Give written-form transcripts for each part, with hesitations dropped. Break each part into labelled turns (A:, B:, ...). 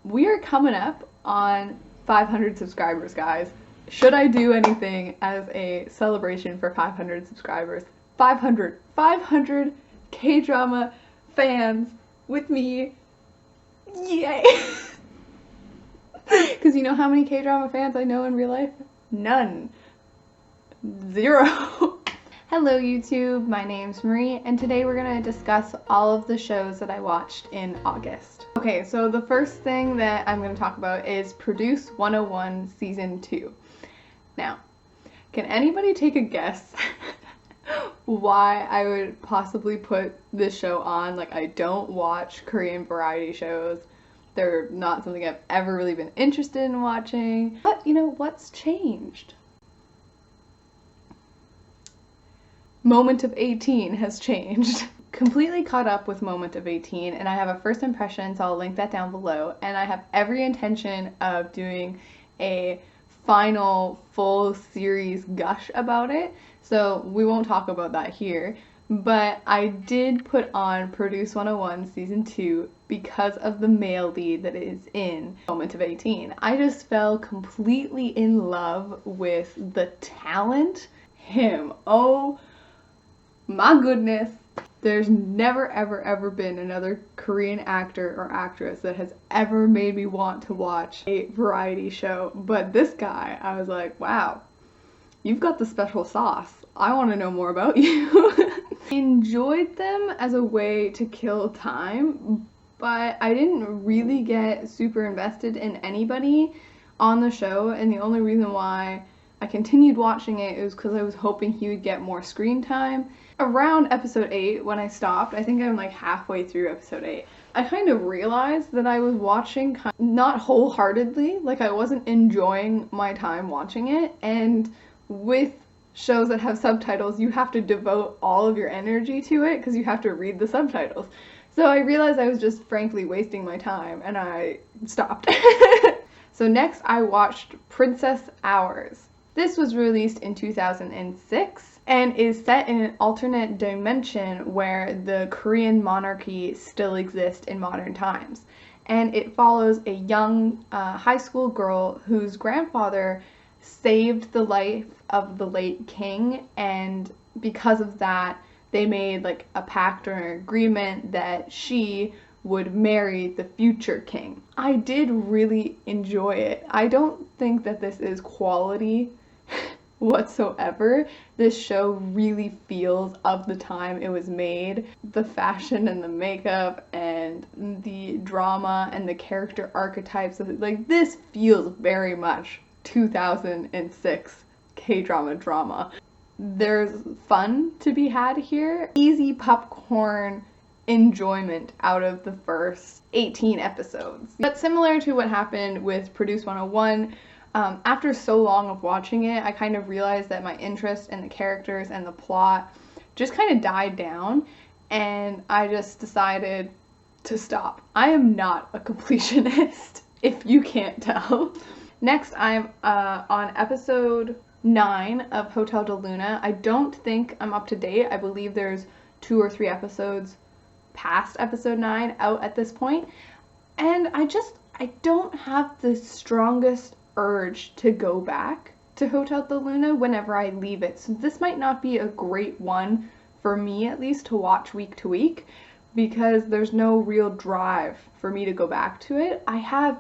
A: We are coming up on 500 subscribers, guys. Should I do anything as a celebration for 500 subscribers? 500 K-drama fans with me. Yay! Because you know how many K-drama fans I know in real life? None. Zero. Hello YouTube, my name's Marie, and today we're going to discuss all of the shows that I watched in August. Okay, so the first thing that I'm going to talk about is Produce 101 Season 2. Now, can anybody take a guess why I would possibly put this show on? Like, I don't watch Korean variety shows. They're not something I've ever really been interested in watching. But, you know, what's changed? Moment of 18 has changed. Completely caught up with Moment of 18, and I have a first impression, so I'll link that down below. And I have every intention of doing a final full series gush about it, so we won't talk about that here. But I did put on Produce 101 Season 2 because of the male lead that is in Moment of 18. I just fell completely in love with the talent. Him. Oh my goodness. There's never ever been another Korean actor or actress that has ever made me want to watch a variety show. But this guy, I was like, wow, you've got the special sauce. I want to know more about you. Enjoyed them as a way to kill time, but I didn't really get super invested in anybody on the show, and the only reason why I continued watching it was because I was hoping he would get more screen time. Around episode 8, when I stopped, I think I'm like halfway through episode 8, I kind of realized that I was watching not wholeheartedly, like I wasn't enjoying my time watching it, and with shows that have subtitles, you have to devote all of your energy to it because you have to read the subtitles. So I realized I was just frankly wasting my time, and I stopped. So next I watched Princess Hours. This was released in 2006 and is set in an alternate dimension where the Korean monarchy still exists in modern times. And it follows a young high school girl whose grandfather saved the life of the late king, and because of that they made like a pact or an agreement that she would marry the future king. I did really enjoy it. I don't think that this is quality whatsoever. This show really feels of the time it was made. The fashion and the makeup and the drama and the character archetypes, like this feels very much 2006 K-drama drama. There's fun to be had here. Easy popcorn enjoyment out of the first 18 episodes. But similar to what happened with Produce 101, after so long of watching it, I kind of realized that my interest in the characters and the plot just kind of died down, and I just decided to stop. I am not a completionist, if you can't tell. Next, I'm on episode 9 of Hotel de Luna. I don't think I'm up to date. I believe there's 2 or 3 episodes past episode 9 out at this point. And I don't have the strongest urge to go back to Hotel de Luna whenever I leave it. So this might not be a great one, for me at least, to watch week to week, because there's no real drive for me to go back to it. I have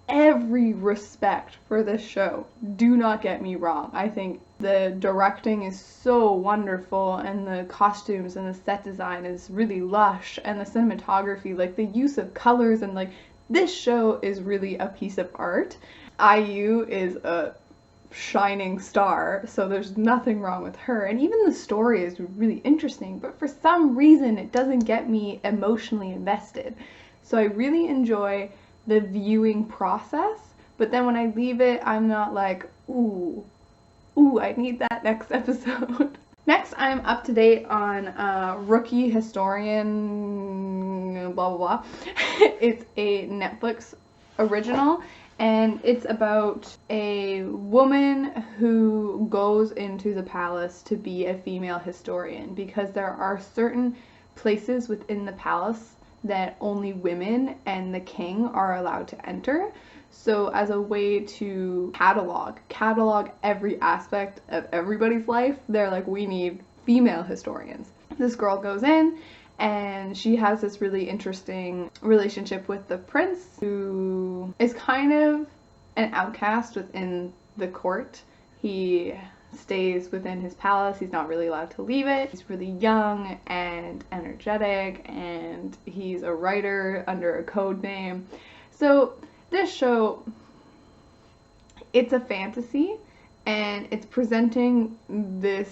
A: every respect for this show. Do not get me wrong. I think the directing is so wonderful, and the costumes and the set design is really lush, and the cinematography, like the use of colors, and like this show is really a piece of art. IU is a shining star, so there's nothing wrong with her, and even the story is really interesting, but for some reason it doesn't get me emotionally invested. So I really enjoy the viewing process, but then when I leave it, I'm not like, ooh, I need that next episode. Next, I'm up to date on Rookie Historian, blah blah blah. It's a Netflix original, and it's about a woman who goes into the palace to be a female historian because there are certain places within the palace that only women and the king are allowed to enter. So as a way to catalog every aspect of everybody's life, they're like, we need female historians. This girl goes in and she has this really interesting relationship with the prince, who is kind of an outcast within the court. He stays within his palace. He's not really allowed to leave it. He's really young and energetic, and he's a writer under a code name. So this show, it's a fantasy, and it's presenting this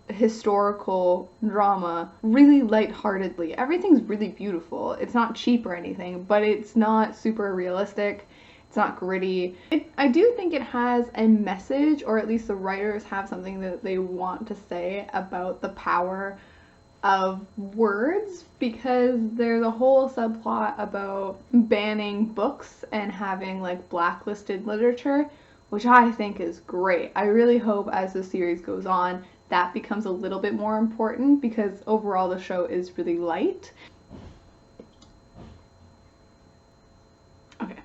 A: historical drama really lightheartedly. Everything's really beautiful. It's not cheap or anything, but it's not super realistic. It's not gritty. I do think it has a message, or at least the writers have something that they want to say about the power of words, because there's a whole subplot about banning books and having like blacklisted literature, which I think is great. I really hope as the series goes on that becomes a little bit more important, because overall the show is really light. Okay.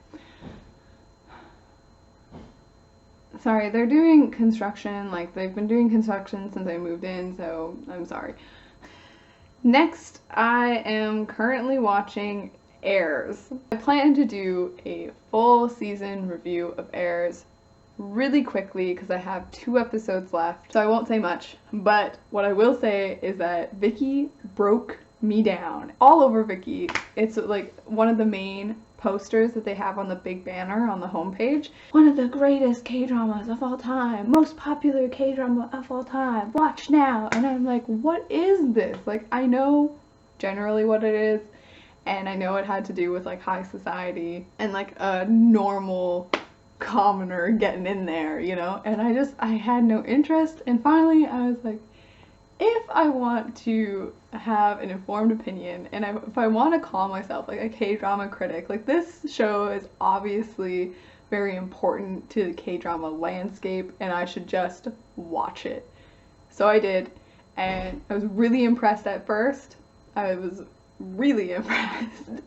A: Sorry, they're doing construction, like they've been doing construction since I moved in, so I'm sorry. Next, I am currently watching Heirs. I plan to do a full season review of Heirs really quickly because I have 2 episodes left, so I won't say much. But what I will say is that Vicky broke me down. All over Vicky. It's like one of the main posters that they have on the big banner on the homepage. One of the greatest K-dramas of all time. Most popular K-drama of all time. Watch now. And I'm like, what is this? Like, I know generally what it is, and I know it had to do with like high society and like a normal commoner getting in there, you know? And I had no interest, and finally I was like, if I want to have an informed opinion, and if I want to call myself like a K-drama critic, like this show is obviously very important to the K-drama landscape, and I should just watch it. So I did, and I was really impressed at first. I was really impressed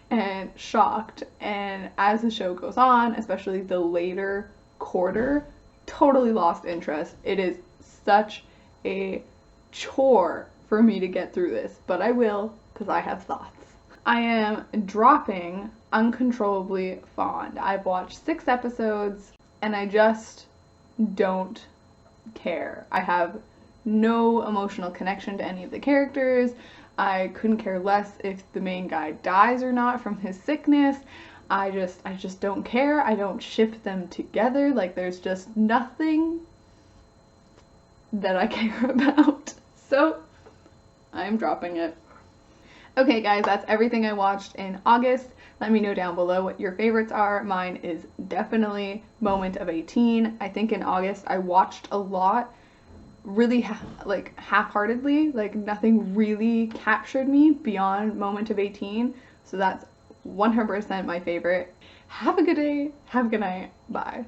A: and shocked, and as the show goes on, especially the later quarter, totally lost interest. It is such a chore for me to get through this, but I will, because I have thoughts. I am dropping Uncontrollably Fond. I've watched 6 episodes and I just don't care. I have no emotional connection to any of the characters. I couldn't care less if the main guy dies or not from his sickness. I just don't care. I don't ship them together. Like, there's just nothing that I care about. So I'm dropping it. Okay guys, that's everything I watched in August. Let me know down below what your favorites are. Mine is definitely Moment of 18. I think in August I watched a lot really like half-heartedly, like nothing really captured me beyond Moment of 18. So that's 100% my favorite. Have a good day, have a good night, bye.